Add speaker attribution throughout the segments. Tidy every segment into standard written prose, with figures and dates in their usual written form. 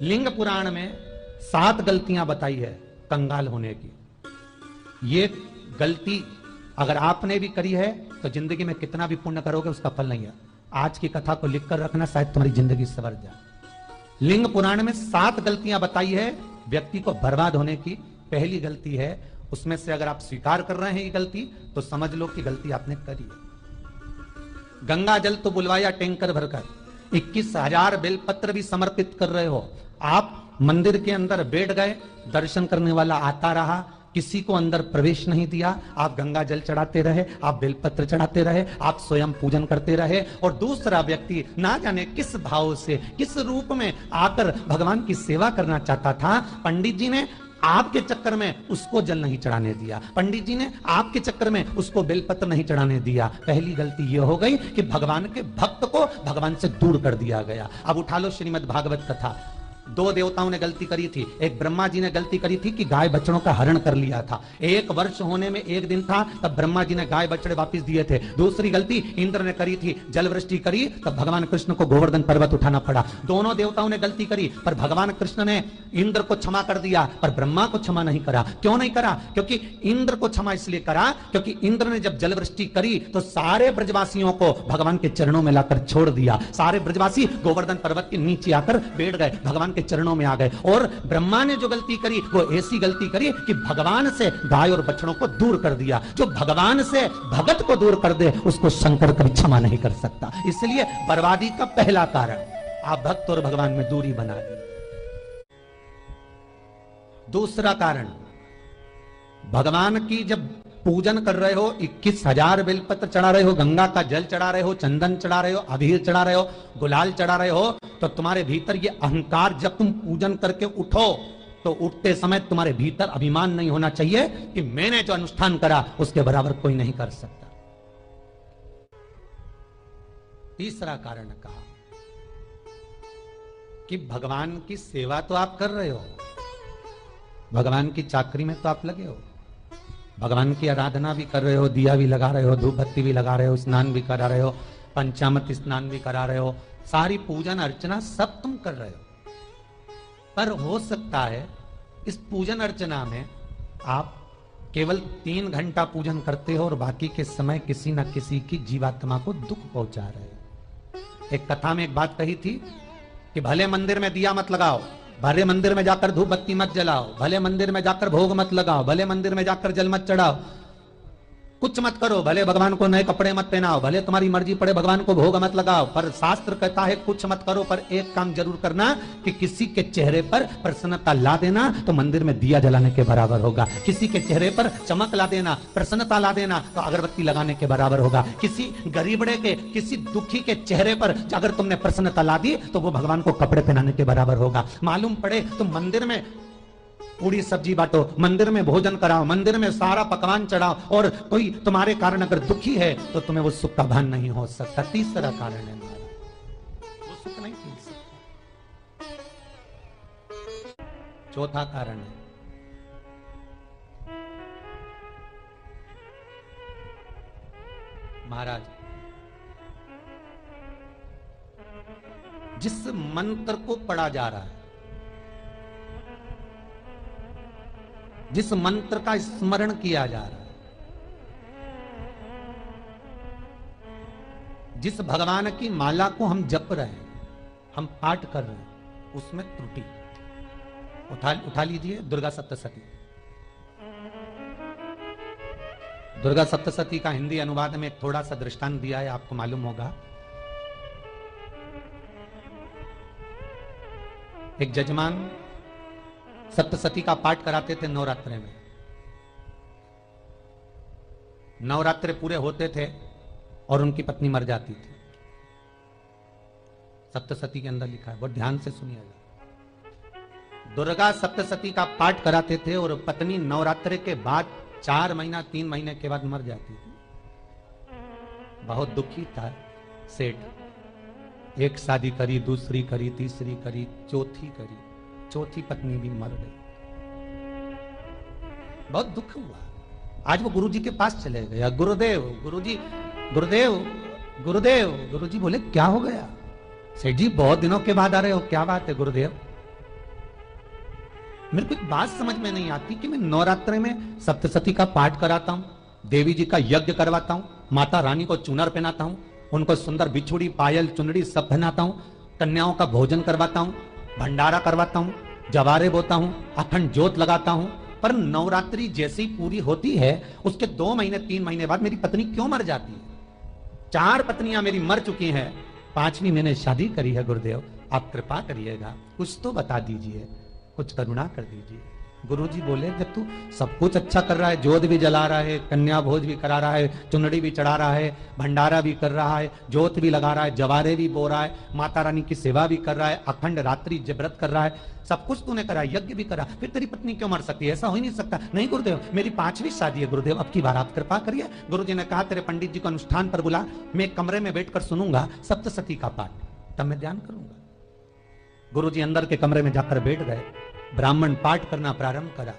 Speaker 1: लिंग पुराण में 7 गलतियां बताई है कंगाल होने की। ये गलती अगर आपने भी करी है तो जिंदगी में कितना भी पुण्य करोगे उसका फल नहीं है। आज की कथा को लिखकर रखना, शायद तुम्हारी जिंदगी सवर जाए। लिंग पुराण में 7 गलतियां बताई है व्यक्ति को बर्बाद होने की। पहली गलती है, उसमें से अगर आप स्वीकार कर रहे हैं ये गलती तो समझ लो कि गलती आपने करी है। गंगा जल तो बुलवाया टैंकर भरकर, 21,000 बेलपत्र भी समर्पित कर रहे हो। आप मंदिर के अंदर बैठ गए, दर्शन करने वाला आता रहा, किसी को अंदर प्रवेश नहीं दिया। आप गंगा जल चढ़ाते रहे, आप बेलपत्र चढ़ाते रहे, आप स्वयं पूजन करते रहे, और दूसरा व्यक्ति ना जाने किस भाव से, किस रूप में आकर भगवान की सेवा करना चाहता था। पंडित जी ने आपके चक्कर में उसको जल नहीं चढ़ाने दिया, पंडित जी ने आपके चक्कर में उसको बेलपत्र नहीं चढ़ाने दिया। पहली गलती यह हो गई कि भगवान के भक्त को भगवान से दूर कर दिया गया। अब उठा लो श्रीमद् भागवत कथा। 2 देवताओं ने गलती करी थी। एक ब्रह्मा जी ने गलती करी थी कि गाय बछड़ों का हरण कर लिया था। 1 वर्ष होने में 1 दिन था, तब ब्रह्मा जी ने गाय बछड़े वापस दिए थे। दूसरी गलती इंद्र ने करी थी, जल वृष्टि करी, तब भगवान कृष्ण को गोवर्धन पर्वत उठाना पड़ा। दोनों देवताओं ने गलती करी, पर भगवान कृष्ण ने इंद्र को क्षमा कर दिया, पर ब्रह्मा को क्षमा नहीं करा। क्यों नहीं करा? क्योंकि इंद्र को क्षमा इसलिए करा क्योंकि इंद्र ने जब जल वृष्टि करी तो सारे ब्रजवासियों को भगवान के चरणों में लाकर छोड़ दिया। सारे ब्रजवासी गोवर्धन पर्वत के नीचे आकर बैठ गए, भगवान के चरणों में आ गए। और ब्रह्मा ने जो गलती करी वो ऐसी गलती करी कि भगवान से गाय और बछड़ों को दूर कर दिया। जो भगवान से भगत को दूर कर दे उसको शंकर कभी क्षमा नहीं कर सकता। इसलिए बर्बादी का पहला कारण आप भक्त और भगवान में दूरी बना दी। दूसरा कारण, भगवान की जब पूजन कर रहे हो, 21,000 बेलपत्र चढ़ा रहे हो, गंगा का जल चढ़ा रहे हो, चंदन चढ़ा रहे हो, अबीर चढ़ा रहे हो, गुलाल चढ़ा रहे हो, तो तुम्हारे भीतर ये अहंकार, जब तुम पूजन करके उठो तो उठते समय तुम्हारे भीतर अभिमान नहीं होना चाहिए कि मैंने जो अनुष्ठान करा उसके बराबर कोई नहीं कर सकता। तीसरा कारण कहा कि भगवान की सेवा तो आप कर रहे हो, भगवान की चाकरी में तो आप लगे हो, भगवान की आराधना भी कर रहे हो, दिया भी लगा रहे हो, धूप बत्ती भी लगा रहे हो, स्नान भी करा रहे हो, पंचामृत स्नान भी करा रहे हो, सारी पूजन अर्चना सब तुम कर रहे हो। पर हो सकता है इस पूजन अर्चना में आप केवल 3 घंटा पूजन करते हो और बाकी के समय किसी न किसी की जीवात्मा को दुख पहुंचा रहे हो। एक कथा में एक बात कही थी कि भले मंदिर में दिया मत लगाओ, भले मंदिर में जाकर धूप बत्ती मत जलाओ, भले मंदिर में जाकर भोग मत लगाओ, भले मंदिर में जाकर जल मत चढ़ाओ, कुछ मत करो, भले भगवान को नए कपड़े मत पहनाओ, भले तुम्हारी मर्जी पड़े भगवान को भोग मत लगाओ, पर शास्त्र कहता है कुछ मत करो, पर एक काम जरूर करना कि किसी के चेहरे पर प्रसन्नता ला देना तो मंदिर में दिया जलाने के बराबर होगा। किसी के चेहरे पर चमक ला देना, प्रसन्नता ला देना तो अगरबत्ती लगाने के बराबर होगा। किसी गरीबड़े के, किसी दुखी के चेहरे पर अगर तुमने प्रसन्नता ला दी तो वो भगवान को कपड़े पहनाने के बराबर होगा। मालूम पड़े तुम मंदिर में पूरी सब्जी बांटो, मंदिर में भोजन कराओ, मंदिर में सारा पकवान चढ़ाओ, और कोई तुम्हारे कारण अगर दुखी है तो तुम्हें वो सुख का भान नहीं हो सकता। तीसरा कारण है वो सुख नहीं मिल सकता। चौथा कारण है महाराज, जिस मंत्र को पढ़ा जा रहा है, जिस मंत्र का स्मरण किया जा रहा है, जिस भगवान की माला को हम जप रहे हैं, हम पाठ कर रहे हैं, उसमें त्रुटि। उठा लीजिए दुर्गा सप्तशती। दुर्गा सप्तशती का हिंदी अनुवाद में एक थोड़ा सा दृष्टांत दिया है, आपको मालूम होगा। एक जजमान सप्तशती का पाठ कराते थे नवरात्रे में। नवरात्रे पूरे होते थे और उनकी पत्नी मर जाती थी। सप्तशती के अंदर लिखा है, बहुत ध्यान से सुनिएगा। दुर्गा सप्तशती का पाठ कराते थे और पत्नी नवरात्रे के बाद 4 महीना 3 महीने के बाद मर जाती थी। बहुत दुखी था सेठ। एक शादी करी, दूसरी करी, तीसरी करी, चौथी करी, चौथी पत्नी भी मर गई। बहुत दुख हुआ। आज वो गुरुजी के पास चले गया, गुरुदेव, गुरुजी, गुरुदेव, गुरुदेव। गुरुजी बोले क्या हो गया? सेठ जी बहुत दिनों के बाद आ रहे हो, क्या बात है गुरुदेव? मेरे को एक बात समझ में नहीं आती कि मैं नवरात्रि में सप्तशती का पाठ कराता हूं, देवी जी का यज्ञ करवाता हूं, माता रानी को चुनर पहनाता हूं, उनको सुंदर बिछुड़ी पायल चुनरी सब पहनाता हूं, कन्याओं का भोजन करवाता हूं, भंडारा करवाता हूं, जवारे बोता हूं, अखंड ज्योत लगाता हूं, पर नवरात्रि जैसी पूरी होती है उसके 2 महीने 3 महीने बाद मेरी पत्नी क्यों मर जाती है? 4 पत्नियां मेरी मर चुकी हैं, 5वीं मैंने शादी करी है। गुरुदेव आप कृपा करिएगा, कुछ तो बता दीजिए, कुछ करुणा कर दीजिए। गुरुजी बोले जब तू सब कुछ अच्छा कर रहा है, ज्योत भी जला रहा है, कन्या भोज भी करा रहा है, चुनड़ी भी चढ़ा रहा है, भंडारा भी कर रहा है, ज्योत भी लगा रहा है, जवारे भी बो रहा है, माता रानी की सेवा भी कर रहा है, अखंड रात्रि व्रत कर रहा है, सब कुछ तूने करा, यज्ञ भी करा, फिर तेरी पत्नी क्यों मर सकती है? ऐसा हो ही नहीं सकता। नहीं गुरुदेव मेरी 5वीं शादी है गुरुदेव, अब की बार आप कृपा करिए। गुरुजी ने कहा तेरे पंडित जी को अनुष्ठान पर बुला, मैं कमरे में बैठकर सुनूंगा सप्तशती का पाठ, तब मैं ध्यान करूंगा। गुरुजी अंदर के कमरे में जाकर बैठ गए, ब्राह्मण पाठ करना प्रारंभ करा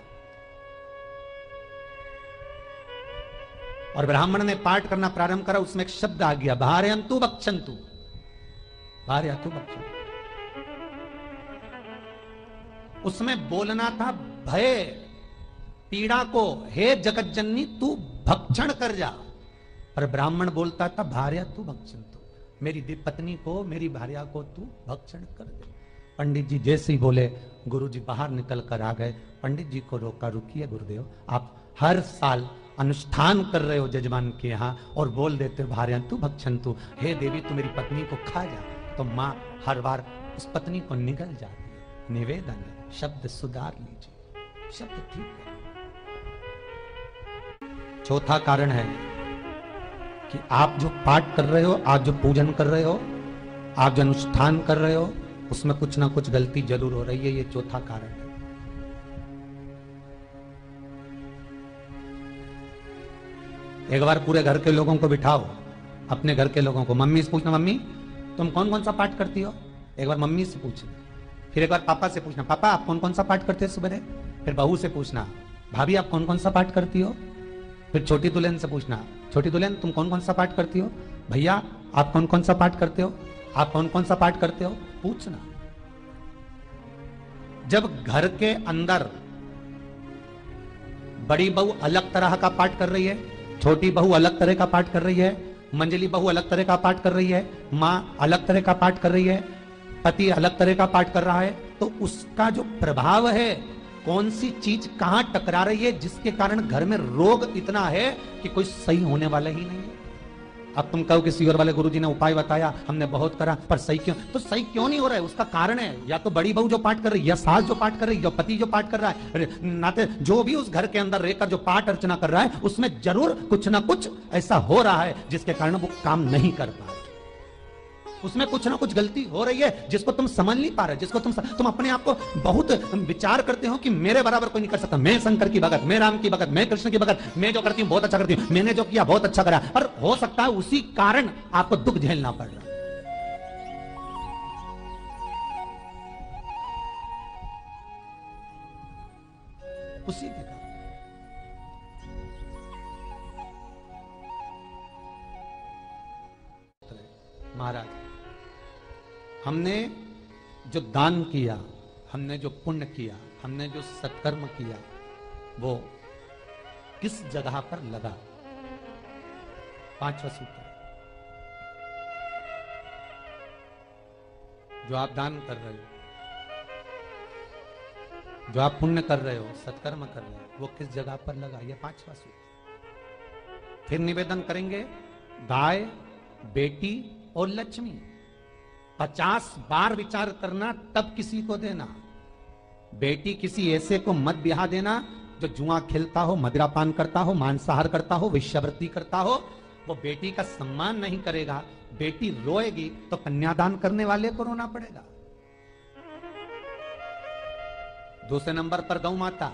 Speaker 1: और ब्राह्मण ने पाठ करना प्रारंभ करा। उसमें एक शब्द आ गया, भार्यंतु बक्षंतु, भार्यंतु बक्षंतु। उसमें बोलना था भय पीड़ा को, हे जगतजननी तू भक्षण कर जा, पर ब्राह्मण बोलता था भार्यंतु बक्षंतु, मेरी पत्नी को, मेरी भार्या को तू भक्षण कर दे। पंडित जी जैसे ही बोले गुरुजी बाहर निकल कर आ गए। पंडित जी को रोका, रुकिए गुरुदेव, आप हर साल अनुष्ठान कर रहे हो जजमान के यहाँ और बोल देते हो भार्यंतु भक्षंतु, हे देवी तू मेरी पत्नी को खा जा, तो माँ हर बार उस पत्नी को निगल जाती है। निवेदन है, शब्द सुधार लीजिए, शब्द ठीक है। चौथा कारण है कि आप जो पाठ कर रहे हो, आप जो पूजन कर रहे हो, आप जो अनुष्ठान कर रहे हो, उसमें कुछ ना कुछ गलती जरूर हो रही है। ये चौथा कारण है। एक बार पूरे घर के लोगों को बिठाओ, अपने घर के लोगों को, मम्मी से पूछना मम्मी तुम कौन कौन सा पाठ करती हो, एक बार मम्मी से पूछना, फिर एक बार पापा से पूछना पापा आप कौन कौन सा पाठ करते हो सुबह, फिर बहू से पूछना भाभी आप कौन कौन सा पाठ करती हो, फिर छोटी दुल्हन से पूछना छोटी दुल्हन तुम कौन कौन सा पाठ करती हो, भैया आप कौन कौन सा पाठ करते हो, आप कौन कौन सा पाठ करते हो, पूछना। जब घर के अंदर बड़ी बहू अलग तरह का पाठ कर रही है, छोटी बहू अलग तरह का पाठ कर रही है, मंजली बहू अलग तरह का पाठ कर रही है, मां अलग तरह का पाठ कर रही है, पति अलग तरह का पाठ कर रहा है, तो उसका जो प्रभाव है, कौन सी चीज कहां टकरा रही है जिसके कारण घर में रोग इतना है कि कोई सही होने वाला ही नहीं है। अब तुम कहो किसी और वाले गुरुजी ने उपाय बताया, हमने बहुत करा, पर सही क्यों, तो सही क्यों नहीं हो रहा है? उसका कारण है या तो बड़ी बहू जो पाठ कर रही है, या सास जो पाठ कर रही है, या पति जो पाठ कर रहा है, नाते जो भी उस घर के अंदर रहकर जो पाठ अर्चना कर रहा है, उसमें जरूर कुछ ना कुछ ऐसा हो रहा है जिसके कारण वो काम नहीं कर पा रहे। उसमें कुछ ना कुछ गलती हो रही है जिसको तुम समझ नहीं पा रहे, जिसको तुम अपने आप को बहुत विचार करते हो कि मेरे बराबर कोई नहीं कर सकता, मैं शंकर की भगत, मैं राम की भगत, मैं कृष्ण की भगत, मैं जो करती हूं बहुत अच्छा करती हूं, मैंने जो किया बहुत अच्छा करा, और हो सकता है उसी कारण आपको दुख झेलना पड़ रहा है। उसी के कारण महाराज हमने जो दान किया, हमने जो पुण्य किया, हमने जो सत्कर्म किया, वो किस जगह पर लगा? 5वां सूत्र, जो आप दान कर रहे हो, जो आप पुण्य कर रहे हो, सत्कर्म कर रहे हो, वो किस जगह पर लगा? ये 5वां सूत्र। फिर निवेदन करेंगे, गाय, बेटी और लक्ष्मी 50 बार विचार करना तब किसी को देना। बेटी किसी ऐसे को मत ब्याह देना जो जुआ खेलता हो, मदिरापान करता हो, मांसाहार करता हो, वेश्यावृत्ति करता हो, वो बेटी का सम्मान नहीं करेगा। बेटी रोएगी तो कन्यादान करने वाले को रोना पड़ेगा। दूसरे नंबर पर गौ माता,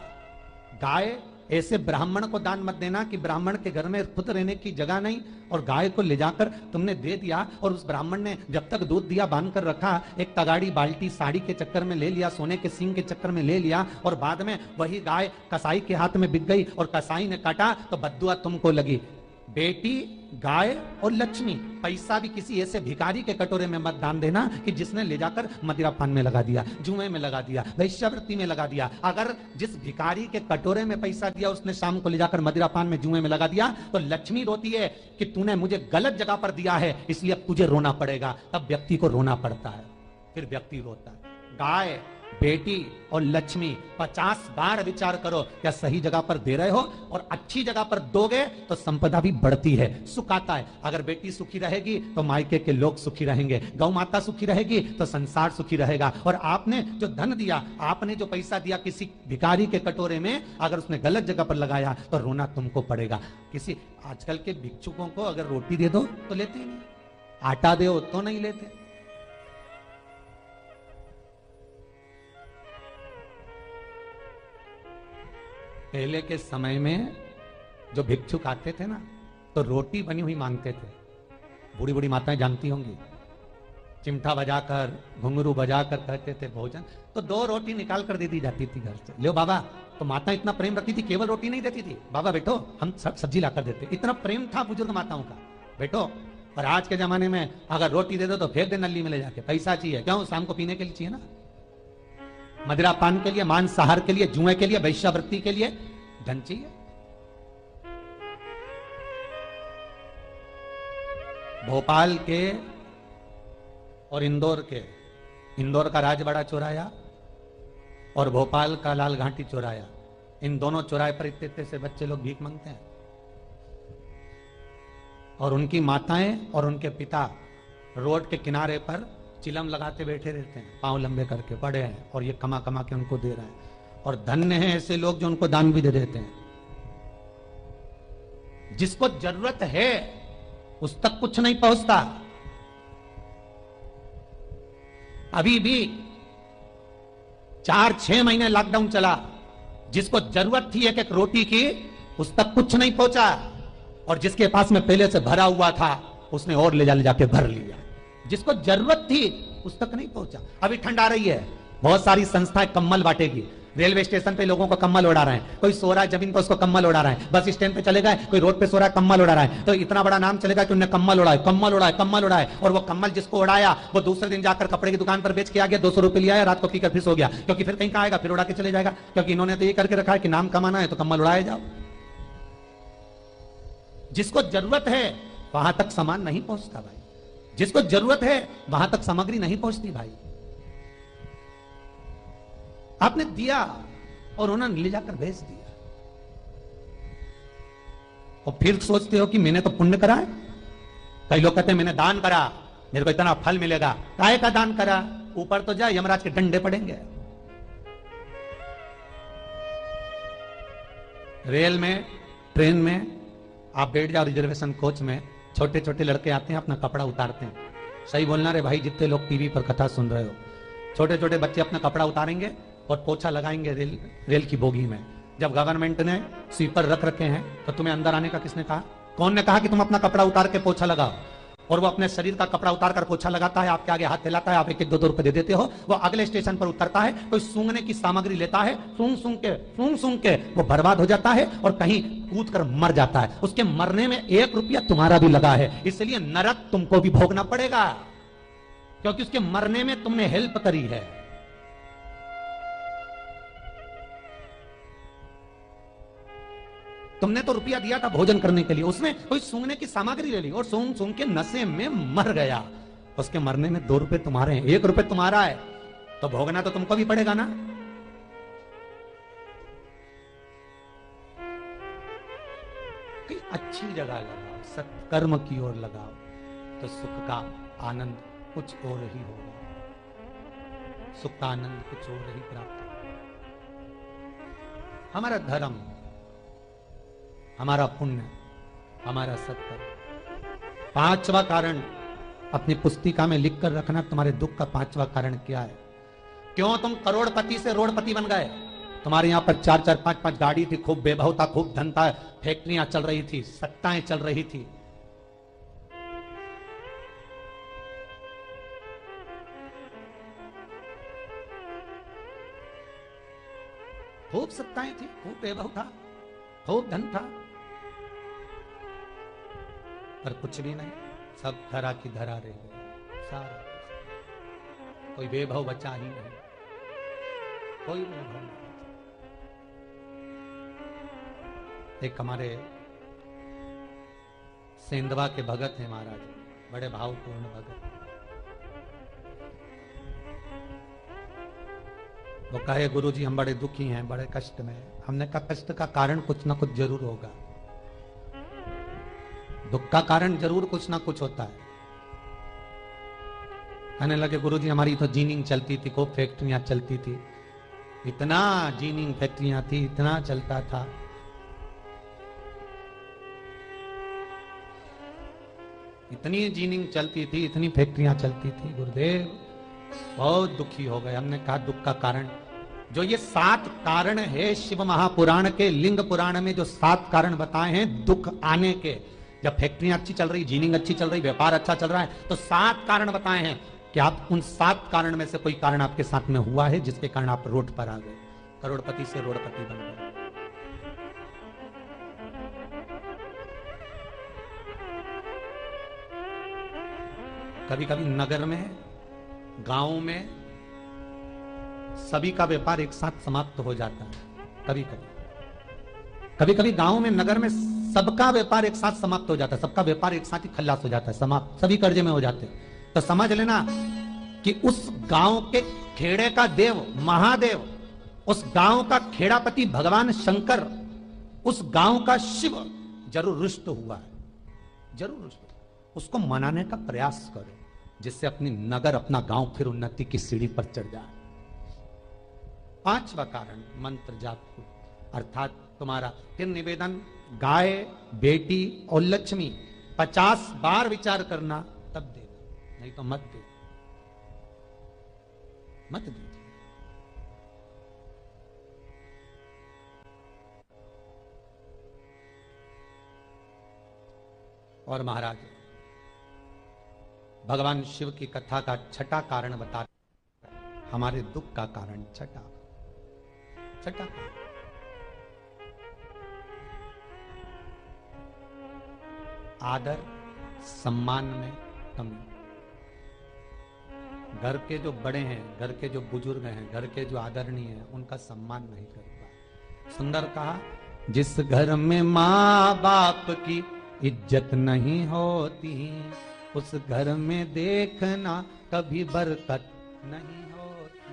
Speaker 1: गाय ऐसे ब्राह्मण को दान मत देना कि ब्राह्मण के घर में खुद रहने की जगह नहीं और गाय को ले जाकर तुमने दे दिया और उस ब्राह्मण ने जब तक दूध दिया बांध कर रखा, एक तगाड़ी बाल्टी साड़ी के चक्कर में ले लिया, सोने के सींग के चक्कर में ले लिया, और बाद में वही गाय कसाई के हाथ में बिक गई और कसाई ने काटा तो बद्दुआ तुमको लगी। बेटी, गाय और लक्ष्मी। पैसा भी किसी ऐसे भिखारी के कटोरे में मत दान देना कि जिसने ले जाकर मदिरा पान में लगा दिया, जुए में लगा दिया, वैश्यावृत्ति में लगा दिया। अगर जिस भिखारी के कटोरे में पैसा दिया उसने शाम को ले जाकर मदिरा पान में, जुए में लगा दिया, तो लक्ष्मी रोती है कि तूने मुझे गलत जगह पर दिया है, इसलिए अब तुझे रोना पड़ेगा। तब व्यक्ति को रोना पड़ता है, फिर व्यक्ति रोता है। गाय, बेटी और लक्ष्मी, 50 बार विचार करो क्या सही जगह पर दे रहे हो, और अच्छी जगह पर दोगे तो संपदा भी बढ़ती है, सुख आता है। अगर बेटी सुखी रहेगी तो मायके के लोग सुखी रहेंगे, गौ माता सुखी रहेगी तो संसार सुखी रहेगा। और आपने जो धन दिया, आपने जो पैसा दिया किसी भिखारी के कटोरे में, अगर उसने गलत जगह पर लगाया तो रोना तुमको पड़ेगा। किसी आजकल के भिक्षुकों को अगर रोटी दे दो तो लेते ही नहीं, आटा दो तो नहीं लेते। पहले के समय में जो भिक्षुक आते थे ना, तो रोटी बनी हुई मांगते थे। बूढ़ी बूढ़ी माताएं जानती होंगी, चिमटा बजाकर, घुंघरू बजाकर कहते थे भोजन, तो 2 रोटी निकाल कर दे दी जाती थी घर से। लो बाबा, तो माता इतना प्रेम रखती थी, केवल रोटी नहीं देती थी, बाबा बैठो हम सब सब्जी लाकर देते। इतना प्रेम था बुजुर्ग माताओं का, बैठो। और आज के जमाने में अगर रोटी दे दो तो फेंक दे नली में ले जाके, पैसा चाहिए। क्यों? शाम को पीने के लिए चाहिए ना, मदिरा पान के लिए, मांसाहार के लिए, जुए के लिए, वैश्यावृत्ति के लिए धन चाहिए। भोपाल के और इंदौर के, इंदौर का राजवाड़ा चौराया और भोपाल का लाल घाटी चौराया, इन दोनों चौराहे पर इतने इतने से बच्चे लोग भीख मांगते हैं, और उनकी माताएं और उनके पिता रोड के किनारे पर चिलम लगाते बैठे रहते हैं, पांव लंबे करके पड़े हैं, और ये कमा कमा के उनको दे रहे हैं। और धन्य हैं ऐसे लोग जो उनको दान भी दे देते हैं। जिसको जरूरत है उस तक कुछ नहीं पहुंचता। अभी भी 4-6 महीने लॉकडाउन चला, जिसको जरूरत थी एक एक रोटी की, उस तक कुछ नहीं पहुंचा, और जिसके पास में पहले से भरा हुआ था उसने और ले जाके भर लिया। जिसको जरूरत थी उस तक नहीं पहुंचा। अभी ठंड आ रही है, बहुत सारी संस्थाएं कम्बल बांटेगी। रेलवे स्टेशन पे लोगों को कम्बल उड़ा रहे हैं, कोई सो रहा है जमीन पर उसको कम्बल उड़ा रहा है, बस स्टैंड पे चले गए कोई रोड पे सो रहा है कम्बल उड़ा रहा है, तो इतना बड़ा नाम चलेगा कि उन्हें कम्बल उड़ाए, कम्बल उड़ाए, कम्बल उड़ाए। और वो कम्बल जिसको उड़ाया वो दूसरे दिन जाकर कपड़े की दुकान पर बेच के आ गया, 200 रुपए लिया, रात को पीकर फिर सो गया, क्योंकि फिर कहीं का आएगा, फिर उड़ा के चले जाएगा। क्योंकि इन्होंने तो ये करके रखा है कि नाम कमाना है तो कम्बल उड़ाए जाओ। जिसको जरूरत है वहां तक सामान नहीं पहुंचता भाई, जिसको जरूरत है वहां तक सामग्री नहीं पहुंचती भाई। आपने दिया और उन्होंने ले जाकर भेज दिया, और फिर सोचते हो कि मैंने तो पुण्य करा है। कई लोग कहते हैं मैंने दान करा, मेरे को इतना फल मिलेगा। काय का दान करा? ऊपर तो जा, यमराज के डंडे पड़ेंगे। रेल में, ट्रेन में आप बैठ जाओ, रिजर्वेशन कोच में, छोटे छोटे लड़के आते हैं, अपना कपड़ा उतारते हैं। सही बोलना रे भाई, जितने लोग टीवी पर कथा सुन रहे हो, छोटे छोटे बच्चे अपना कपड़ा उतारेंगे और पोछा लगाएंगे रेल की बोगी में। जब गवर्नमेंट ने स्वीपर रख रखे हैं तो तुम्हें अंदर आने का किसने कहा? कौन ने कहा कि तुम अपना कपड़ा उतार के पोछा लगाओ? और वो अपने शरीर का कपड़ा उतार कर पोछा लगाता है, आपके आगे हाथ हिलाता है, आप 1-1, 2-2 रुपए दे देते हो। वो अगले स्टेशन पर उतरता है, कोई सूंघने की सामग्री लेता है, सूंघ के वो बर्बाद हो जाता है और कहीं कूद कर मर जाता है। उसके मरने में 1 रुपया तुम्हारा भी लगा है, इसलिए नरक तुमको भी भोगना पड़ेगा, क्योंकि उसके मरने में तुमने हेल्प करी है। तुमने तो रुपया दिया था भोजन करने के लिए, उसने कोई सूंघने की सामग्री ले ली और सूंघ के नशे में मर गया। उसके मरने में 2 रुपए तुम्हारे हैं, 1 रुपए तुम्हारा है, तो भोगना तो तुमको भी पड़ेगा ना। कोई अच्छी जगह लगाओ, सत्कर्म की ओर लगाओ, तो सुख का आनंद कुछ और ही होगा, सुख का आनंद कुछ और ही प्राप्त होगा। हमारा धर्म, हमारा पुण्य, हमारा सत्कर्म। 5वां कारण अपनी पुस्तिका में लिख कर रखना, तुम्हारे दुख का 5वां कारण क्या है। क्यों तुम करोड़पति से रोड़पति बन गए? तुम्हारे यहां पर 4-4, 5-5 गाड़ी थी, खूब वैभव था, खूब धन था, फैक्ट्रियां चल रही थी, सत्ताएं चल रही थी, खूब सत्ताएं थी, खूब वैभव था, खूब धन था, पर कुछ भी नहीं, सब धरा की धरा रह गए। सारा कोई वैभव बचा ही नहीं, कोई वैभव नहीं। एक हमारे सेंधवा के भगत हैं महाराज, बड़े भावपूर्ण भगत। वो कहे गुरुजी हम बड़े दुखी हैं, बड़े कष्ट में। हमने कहा कष्ट का कारण कुछ ना कुछ जरूर होगा, दुख का कारण जरूर कुछ ना कुछ होता है। कहने लगे गुरुजी हमारी तो जीनिंग चलती थी, खूब फैक्ट्रियां चलती थी, इतना जीनिंग फैक्ट्रियां थी, इतना चलता था। इतनी जीनिंग चलती थी, इतनी फैक्ट्रियां चलती थी, गुरुदेव बहुत दुखी हो गए। हमने कहा दुख का कारण, जो ये 7 कारण है शिव महापुराण के लिंग पुराण में जो 7 कारण बताए हैं दुख आने के, जब फैक्ट्रियां अच्छी चल रही, जीनिंग अच्छी चल रही, व्यापार अच्छा चल रहा है, तो 7 कारण बताए हैं कि आप उन 7 कारण में से कोई कारण आपके साथ में हुआ है जिसके कारण आप रोड पर आ गए, करोड़पति से रोडपति बन गए। कभी कभी नगर में, गांव में सभी का व्यापार एक साथ समाप्त हो जाता है। कभी कभी गांव में, नगर में सबका व्यापार एक साथ समाप्त हो जाता है, सबका व्यापार एक साथ ही खल्लास हो जाता है, समाप्त, सभी कर्जे में हो जाते हैं। तो समझ लेना कि उस गांव के खेड़े का देव महादेव, उस गांव का खेड़ापति भगवान शंकर, उस गांव का शिव जरूर रुष्ट हुआ है, जरूर रुष्ट। उसको मनाने का प्रयास करो जिससे अपनी नगर, अपना गांव फिर उन्नति की सीढ़ी पर चढ़ जाए। 5वां कारण मंत्र जाप, अर्थात तुम्हारा फिर निवेदन, गाय, बेटी और लक्ष्मी 50 बार विचार करना तब देना, नहीं तो मत दे, मत दे। और महाराज भगवान शिव की कथा का 6ठा कारण बता, हमारे दुख का कारण 6ठा आदर सम्मान में कमी। घर के जो बड़े हैं, घर के जो बुजुर्ग हैं, घर के जो आदरणीय हैं, उनका सम्मान नहीं करता। सुंदर कहा, जिस घर में माँ बाप की इज्जत नहीं होती, उस घर में देखना कभी बरकत नहीं होती।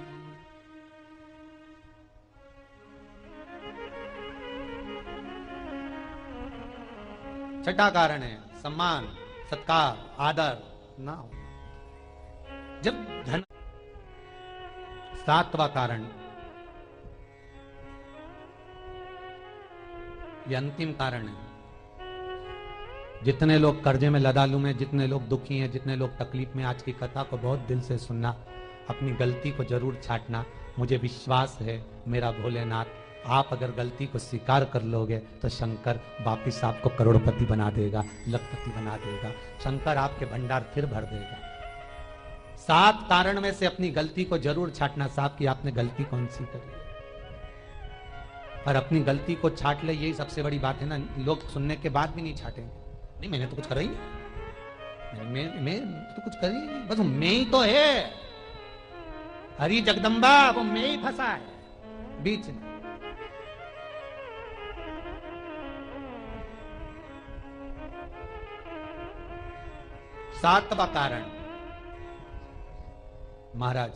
Speaker 1: छठा कारण है सम्मान, सत्कार, आदर ना हो जब धन। 7वां कारण, ये अंतिम कारण है। जितने लोग कर्जे में लदालू में, जितने लोग दुखी हैं, जितने लोग तकलीफ में, आज की कथा को बहुत दिल से सुनना, अपनी गलती को जरूर छांटना। मुझे विश्वास है मेरा भोलेनाथ, आप अगर गलती को स्वीकार कर लोगे तो शंकर वापिस आपको करोड़पति बना देगा, लखपति बना देगा। शंकर आपके भंडार फिर भर देगा। 7 कारण में से अपनी गलती को जरूर छांटना साहब कि आपने गलती कौन सी करी, और अपनी गलती को छांट ले, यही सबसे बड़ी बात है ना। लोग सुनने के बाद भी नहीं छाटेंगे, नहीं मैंने तो कुछ करा ही नहीं, मैं तो कुछ कर ही नहीं, बस मैं ही तो है, हरी जगदम्बा वो मैं ही फंसा है बीच में। सातवां कारण महाराज,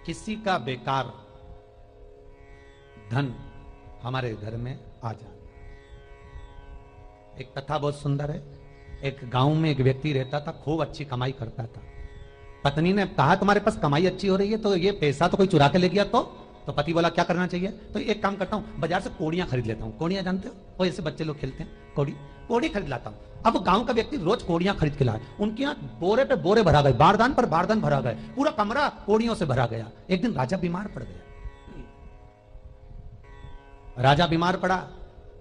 Speaker 1: किसी का बेकार धन हमारे घर में आ जाना। एक कथा बहुत सुंदर है। एक गांव में एक व्यक्ति रहता था, खूब अच्छी कमाई करता था। पत्नी ने कहा तुम्हारे पास कमाई अच्छी हो रही है तो ये पैसा तो कोई चुरा के ले गया, तो पति बोला क्या करना चाहिए, तो एक काम करता हूं, बाजार से कोड़ियां खरीद लेता हूं। कोड़ियां जानते हो, वो ऐसे बच्चे लोग खेलते हैं, कोड़ी खरीद लाता हूं। अब वो गांव का व्यक्ति रोज कोड़ियां खरीद के लाए, उनके यहाँ बोरे पे बोरे भरा गए, बारदान पर बारदान भरा गए, पूरा कमरा कोड़ियों से भरा गया। एक दिन राजा बीमार पड़ गया। राजा बीमार पड़ा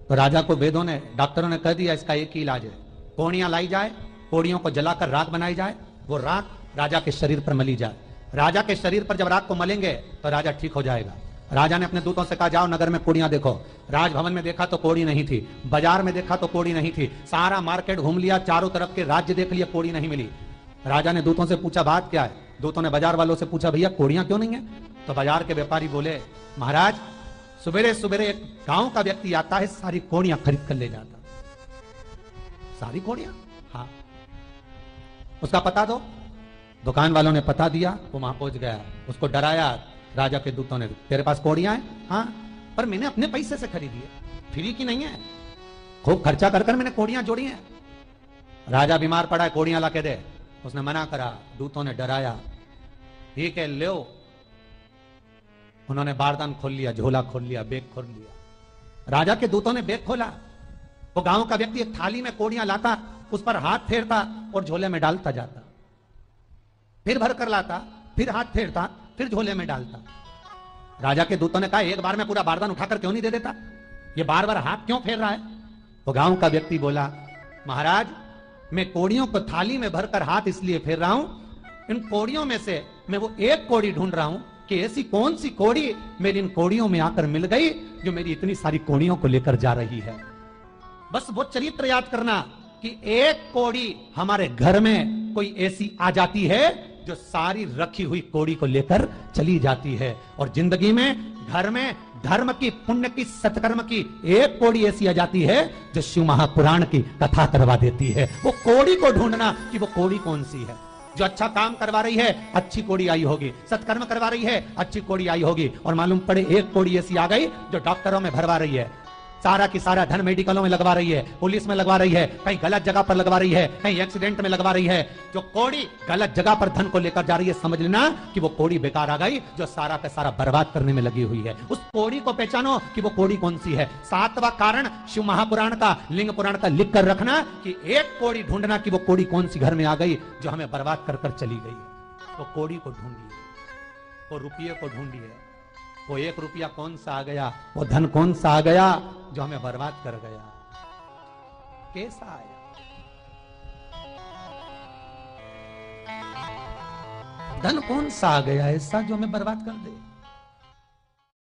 Speaker 1: तो राजा को वेदों ने, डॉक्टरों ने कह दिया इसका एक ही इलाज है, कोड़ियां लाई जाए, कोड़ियों को जलाकर राख बनाई जाए, वो राख राजा के शरीर पर मली जाए। राजा के शरीर पर जब राख को मलेंगे तो राजा ठीक हो जाएगा। राजा ने अपने दूतों से कहा जाओ नगर में कोड़ियां देखो। राजभवन में देखा तो कोड़ी नहीं थी, बाजार में देखा तो कोड़ी नहीं थी, सारा मार्केट घूम लिया, चारों तरफ के राज्य देख लिया, कोड़ी नहीं मिली। राजा ने दूतों से पूछा बात क्या है। दूतों ने बाजार वालों से पूछा भैया कोड़ियां क्यों नहीं है। तो बाजार के व्यापारी बोले महाराज सुबेरे सुबेरे एक गांव का व्यक्ति आता है, सारी कोड़ियां खरीद कर ले जाता। सारी कोड़ियां? हाँ। उसका पता दो। दुकान वालों ने पता दिया, वो वहां पहुंच गया, उसको डराया। राजा के दूतों ने तेरे पास कोड़ियां हैं? हाँ, पर मैंने अपने पैसे से खरीदी है, फ्री की नहीं है, खूब खर्चा कर मैंने कोड़ियां जोड़ी हैं। राजा बीमार पड़ा है, कोड़ियां ला के दे। उसने मना करा, दूतों ने डराया, ठीक है लो। उन्होंने बारदान खोल लिया, झोला खोल लिया, बैग खोल लिया। राजा के दूतों ने बैग खोला, वो गांव का व्यक्ति एक थाली में कोड़ियां लाता, उस पर हाथ फेरता और झोले में डालता जाता, फिर भर कर लाता, फिर हाथ फेरता, फिर झोले में डालता। राजा के दूतों ने कहा एक बार में पूरा बारदान उठाकर क्यों नहीं दे देता, ये बार बार हाथ क्यों फेर रहा है। तो गांव का व्यक्ति बोला महाराज मैं कोड़ियों को थाली में भरकर हाथ इसलिए फेर रहा हूं, इन कोड़ियों में से मैं वो एक कोड़ी ढूंढ रहा हूं कि ऐसी कौन सी कोड़ी मेरी इन कोड़ियों में आकर मिल गई जो मेरी इतनी सारी कोड़ियों को लेकर जा रही है। बस वो चरित्र याद करना कि एक कोड़ी हमारे घर में कोई ऐसी आ जाती है जो सारी रखी हुई कोड़ी को लेकर चली जाती है। और जिंदगी में घर में धर्म की, पुण्य की, सत्कर्म की एक कोड़ी ऐसी आ जाती है जो शिव महापुराण की कथा करवा देती है। वो कोड़ी को ढूंढना कि वो कोड़ी कौन सी है। जो अच्छा काम करवा रही है अच्छी कोड़ी आई होगी, सत्कर्म करवा रही है अच्छी कोड़ी आई होगी, और मालूम पड़े एक कोड़ी ऐसी आ गई जो डॉक्टरों में भरवा रही है, सारा की सारा धन मेडिकलों में लगवा रही है, पुलिस में लगवा रही है, कहीं गलत जगह पर लगवा रही है, कहीं एक्सीडेंट में लगवा रही है। जो कोड़ी गलत जगह पर धन को लेकर जा रही है, समझ लेना कि वो कोड़ी बेकार आ गई जो सारा का सारा बर्बाद करने में लगी हुई है। उस कोड़ी को पहचानो कि वो कोड़ी कौन सी है। सातवां कारण शिव महापुराण का, लिंग पुराण का लिख कर रखना कि एक कोड़ी ढूंढना कि वो कोड़ी कौन सी घर में आ गई जो हमें बर्बाद कर कर चली गई। वो कोड़ी को ढूंढिए, वो रुपये को ढूंढिए, वो एक रुपया कौन सा आ गया, वो धन कौन सा आ गया जो हमें बर्बाद कर गया, कैसा आया। धन कौन सा आ गया ऐसा जो हमें बर्बाद कर दे।